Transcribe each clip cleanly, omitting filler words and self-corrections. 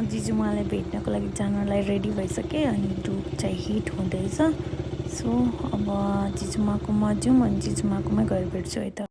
जिजुमालाई भेट्नको लागि जानलाई रेडी भइसकेँ अनि ग्रुप चाहिँ हिट हुँदैछ। सो अब जिजुमाकोमा जाउँ अनि जिजुमाकोमै गएर भेट्छु है त।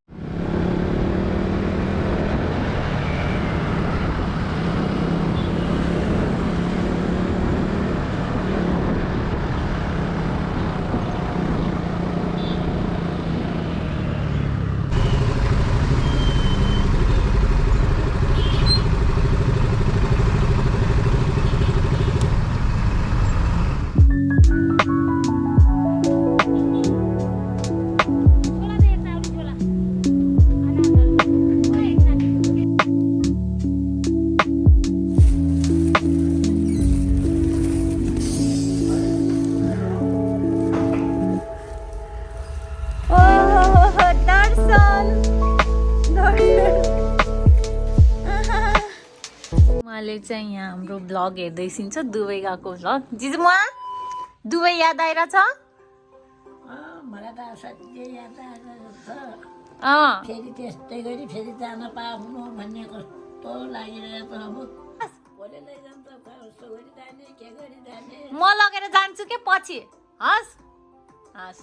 उहाँले चाहिँ यहाँ हाम्रो भ्लग हेर्दैछिन्छ, दुबई गएको भ्लग। जिजुमा दुबई याद आइरहेछ? मलाई त असाध्यै याद आइरहेछ। फेरि त्यस्तै गरी फेरि जान पाउनु भन्ने कस्तो लागिरहेछ। अब कसले लैजान्छ, कस्तो गरी जाने, के गरी जाने। म लगेर जान्छु के पछि। हस् हस्,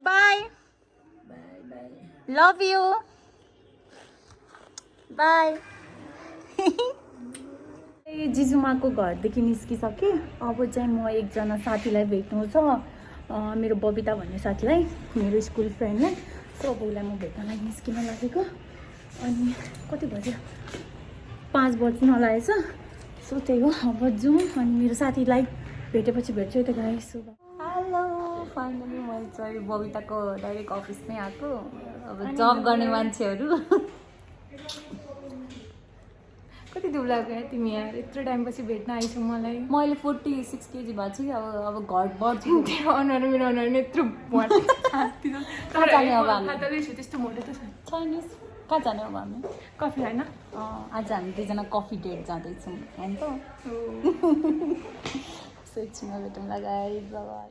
bye bye bye, love you, bye. जिजुमाको घरदेखि निस्किसकेँ। अब चाहिँ म एकजना साथीलाई भेट्नु छ, मेरो बबिता भन्ने साथीलाई, मेरो स्कुल फ्रेन्डलाई। सो अब उसलाई म भेट्न लागि निस्किन लागेको। अनि कति बज्यो? 5 बज्न लागेछ। सो त्यही हो, अब जाउँ अनि मेरो साथीलाई भेटेपछि भेट्छु त गाइस। हेलो, फाइनली मैले चाहिँ बबिताको डाइरेक्ट अफिसमै आएको। अब जब गर्ने मान्छेहरू। कति दुब्ला गयो तिमी यार, यत्रो टाइमपछि भेट्न आइछौ मलाई। मैले 46 केजी भएको छु कि अब घर बढ्छु। अनुहार मेरो अनुहार यत्रो कहाँ जाने अब हामी? त्यस्तो मोटो त छैन। कहाँ जाने अब हामी? कफी होइन? आज हामी दुईजना कफी डेट जाँदैछौँ होइन त। एकछिनमा भेटौँला guys, bye.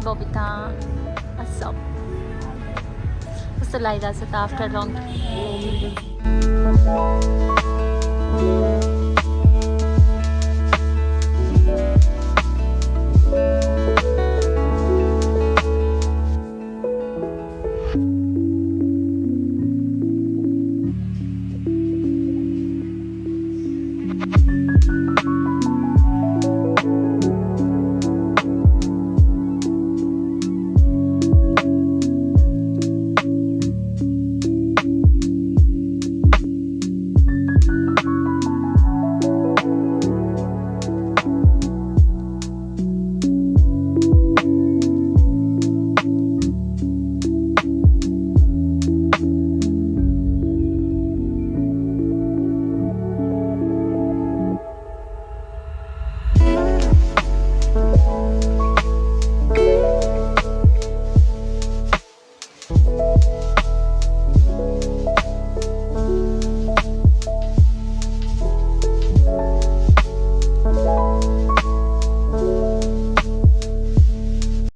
Babita, what's up? कस्तो लागिरहेछ त आफ्टर लङ?